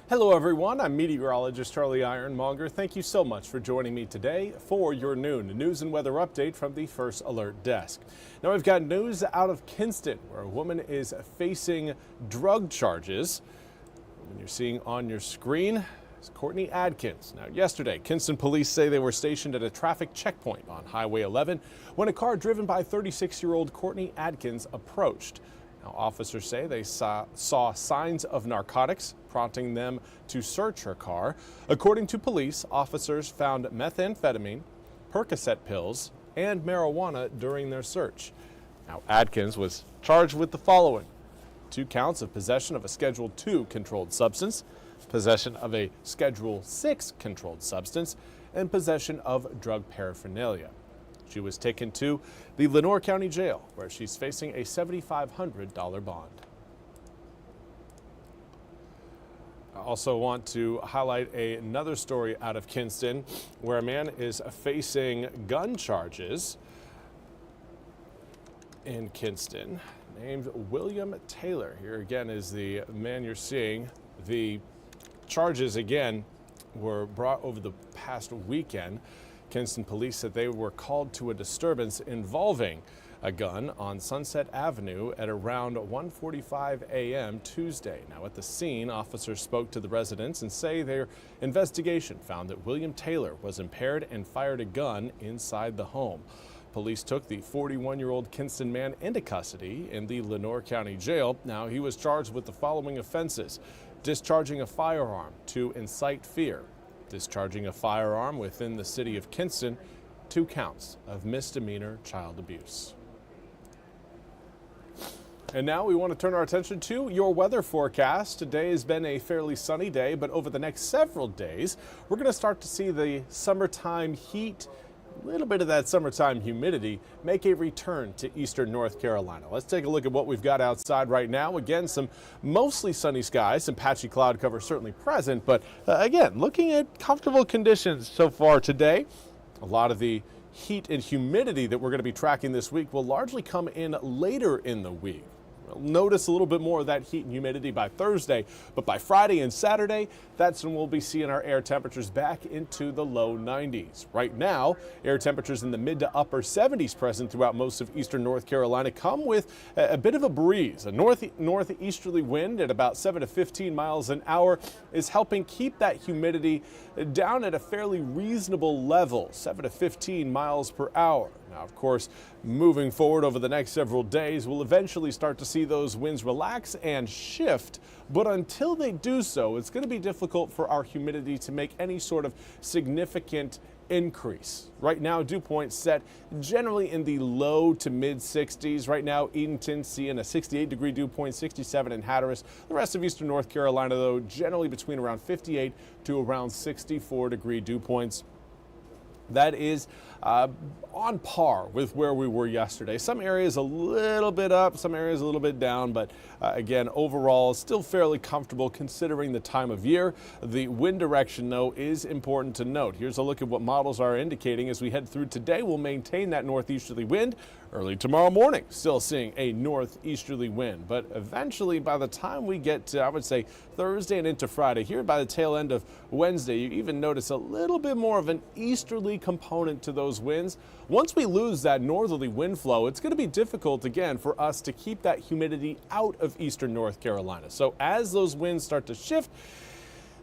Hello everyone, I'm Meteorologist Charlie Ironmonger. Thank you so much for joining me today for your noon news and weather update from the First Alert Desk. Now we've got news out of Kinston, where a woman is facing drug charges. The woman you're seeing on your screen is Courtney Adkins. Now yesterday, Kinston police say they were stationed at a traffic checkpoint on Highway 11 when a car driven by 36-year-old Courtney Adkins approached. Now, officers say they saw signs of narcotics, prompting them to search her car. According to police, officers found methamphetamine, Percocet pills, and marijuana during their search. Now, Adkins was charged with the following: 2 counts of possession of a Schedule II controlled substance, possession of a Schedule VI controlled substance, and possession of drug paraphernalia. She was taken to the Lenoir County Jail, where she's facing a $7,500 bond. I also want to highlight another story out of Kinston, where a man is facing gun charges in Kinston, named William Taylor. Here again is the man you're seeing. The charges again were brought over the past weekend. Kinston police said they were called to a disturbance involving a gun on Sunset Avenue at around 1:45 a.m. Tuesday. Now at the scene, officers spoke to the residents and say their investigation found that William Taylor was impaired and fired a gun inside the home. Police took the 41-year-old Kinston man into custody in the Lenoir County Jail. Now he was charged with the following offenses: discharging a firearm to incite fear, discharging a firearm within the city of Kinston, 2 counts of misdemeanor child abuse. And now we want to turn our attention to your weather forecast. Today has been a fairly sunny day, but over the next several days, we're going to start to see the summertime heat, a little bit of that summertime humidity, make a return to eastern North Carolina. Let's take a look at what we've got outside right now. Again, some mostly sunny skies, some patchy cloud cover certainly present, but again, looking at comfortable conditions so far today. A lot of the heat and humidity that we're going to be tracking this week will largely come in later in the week. We'll notice a little bit more of that heat and humidity by Thursday, but by Friday and Saturday, that's when we'll be seeing our air temperatures back into the low 90s. Right now, air temperatures in the mid to upper 70s present throughout most of eastern North Carolina come with a bit of a breeze. A northeasterly wind at about 7 to 15 miles an hour is helping keep that humidity down at a fairly reasonable level, 7 to 15 miles per hour. Now, of course, moving forward over the next several days, we'll eventually start to see those winds relax and shift. But until they do so, it's going to be difficult for our humidity to make any sort of significant increase. Right now, dew points set generally in the low to mid 60s. Right now, Edenton seeing a 68-degree dew point, 67 in Hatteras. The rest of eastern North Carolina, though, generally between around 58 to around 64-degree dew points. That is on par with where we were yesterday. Some areas a little bit up, some areas a little bit down, but again, overall, still fairly comfortable considering the time of year. The wind direction, though, is important to note. Here's a look at what models are indicating as we head through today. We'll maintain that northeasterly wind early tomorrow morning. Still seeing a northeasterly wind, but eventually, by the time we get to, I would say, Thursday and into Friday, here by the tail end of Wednesday, you even notice a little bit more of an easterly component to those winds. Once we lose that northerly wind flow, it's going to be difficult again for us to keep that humidity out of eastern North Carolina. So as those winds start to shift,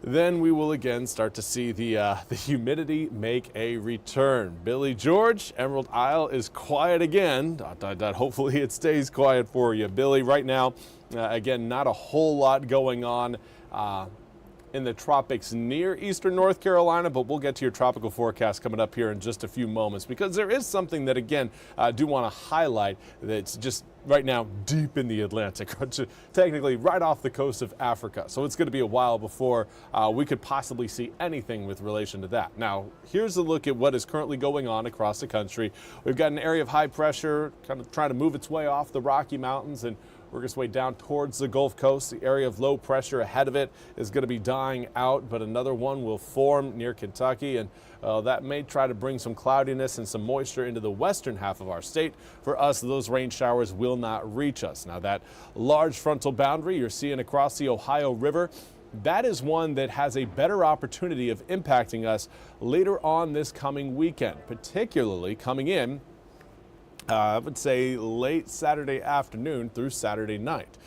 then we will again start to see the humidity make a return. Billy George, Emerald Isle is quiet again. ... Hopefully it stays quiet for you, Billy. Right now, again, not a whole lot going on in the tropics near eastern North Carolina, but we'll get to your tropical forecast coming up here in just a few moments, because there is something that, again, I do want to highlight that's just right now deep in the Atlantic, technically right off the coast of Africa. So it's going to be a while before we could possibly see anything with relation to that. Now, here's a look at what is currently going on across the country. We've got an area of high pressure kind of trying to move its way off the Rocky Mountains and work its way down towards the Gulf Coast. The area of low pressure ahead of it is going to be dying out, but another one will form near Kentucky, and that may try to bring some cloudiness and some moisture into the western half of our state. For us, those rain showers will not reach us. Now, that large frontal boundary you're seeing across the Ohio River that is one that has a better opportunity of impacting us later on this coming weekend, particularly coming in, I would say late Saturday afternoon through Saturday night.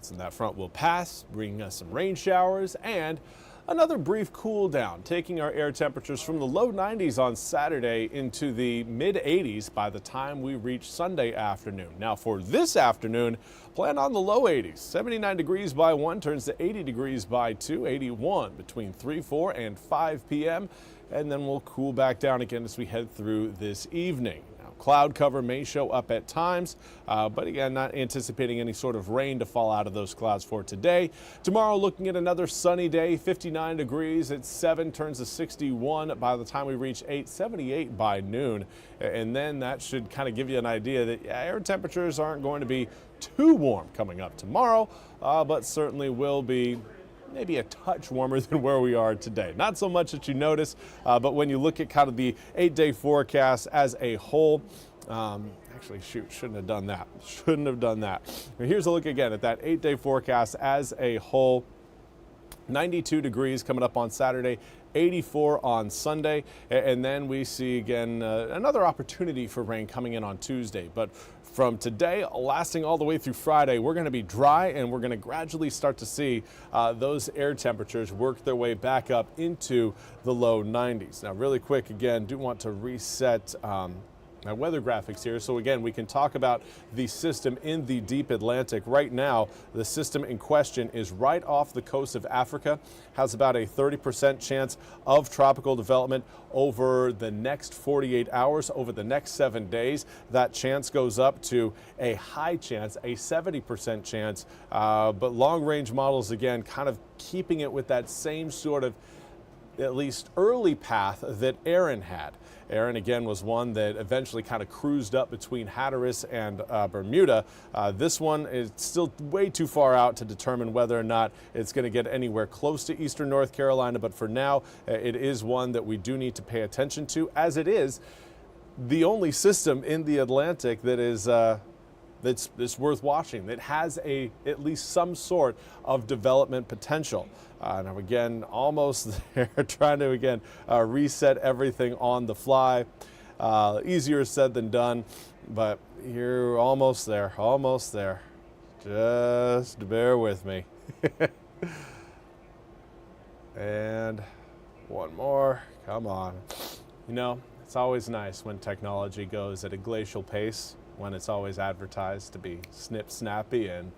And that front will pass, bringing us some rain showers and another brief cool down, taking our air temperatures from the low 90s on Saturday into the mid 80s by the time we reach Sunday afternoon. Now for this afternoon, plan on the low 80s. 79 degrees by 1 turns to 80 degrees by 2, 81 between 3, 4 and 5 p.m. And then we'll cool back down again as we head through this evening. Cloud cover may show up at times, but again, not anticipating any sort of rain to fall out of those clouds for today. Tomorrow, looking at another sunny day, 59 degrees at 7, turns to 61 by the time we reach 8, 78 by noon. And then that should kind of give you an idea that air temperatures aren't going to be too warm coming up tomorrow, but certainly will be maybe a touch warmer than where we are today. Not so much that you notice, but when you look at kind of the 8-day forecast as a whole, actually, shoot, shouldn't have done that. Shouldn't have done that. Now, here's a look again at that 8-day forecast as a whole. 92 degrees coming up on Saturday, 84 on Sunday, and then we see again another opportunity for rain coming in on Tuesday. But from today lasting all the way through Friday, we're going to be dry, and we're going to gradually start to see those air temperatures work their way back up into the low 90s. Now really quick, again, do want to reset my weather graphics here. So again, we can talk about the system in the deep Atlantic. Right now, the system in question is right off the coast of Africa, has about a 30% chance of tropical development over the next 48 hours, over the next 7 days. That chance goes up to a high chance, a 70% chance, but long-range models, again, kind of keeping it with that same sort of at least early path that Aaron had. Aaron, again, was one that eventually kind of cruised up between Hatteras and Bermuda. This one is still way too far out to determine whether or not it's going to get anywhere close to eastern North Carolina, but for now, it is one that we do need to pay attention to, as it is the only system in the Atlantic that is that's worth watching, that has at least some sort of development potential. Now again, almost there, trying to again reset everything on the fly. Easier said than done, but you're almost there, almost there. Just bear with me. And one more, come on. You know, it's always nice when technology goes at a glacial pace, when it's always advertised to be snip snappy and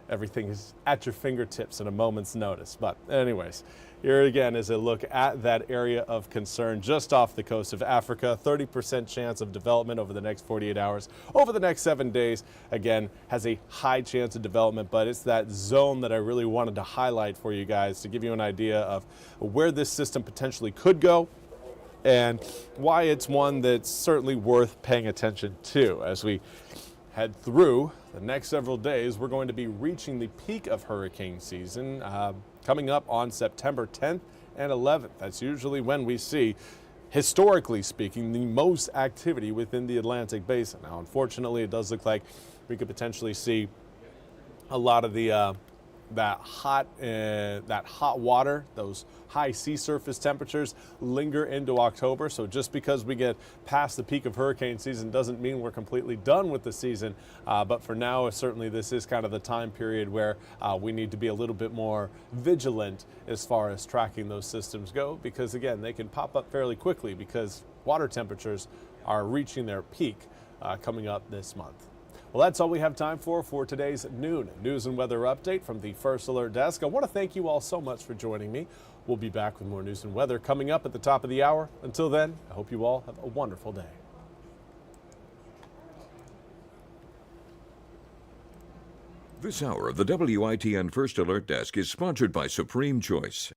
everything is at your fingertips in a moment's notice. But anyways, here again is a look at that area of concern just off the coast of Africa. 30% chance of development over the next 48 hours. Over the next 7 days, again, has a high chance of development, but it's that zone that I really wanted to highlight for you guys to give you an idea of where this system potentially could go and why it's one that's certainly worth paying attention to. As we head through the next several days, we're going to be reaching the peak of hurricane season coming up on September 10th and 11th. That's usually when we see, historically speaking, the most activity within the Atlantic basin. Now, unfortunately, it does look like we could potentially see a lot of the that hot water, those high sea surface temperatures linger into October. So just because we get past the peak of hurricane season doesn't mean we're completely done with the season. But for now, certainly this is kind of the time period where we need to be a little bit more vigilant as far as tracking those systems go, because again, they can pop up fairly quickly because water temperatures are reaching their peak coming up this month. Well, that's all we have time for today's noon news and weather update from the First Alert Desk. I want to thank you all so much for joining me. We'll be back with more news and weather coming up at the top of the hour. Until then, I hope you all have a wonderful day. This hour of the WITN First Alert Desk is sponsored by Supreme Choice.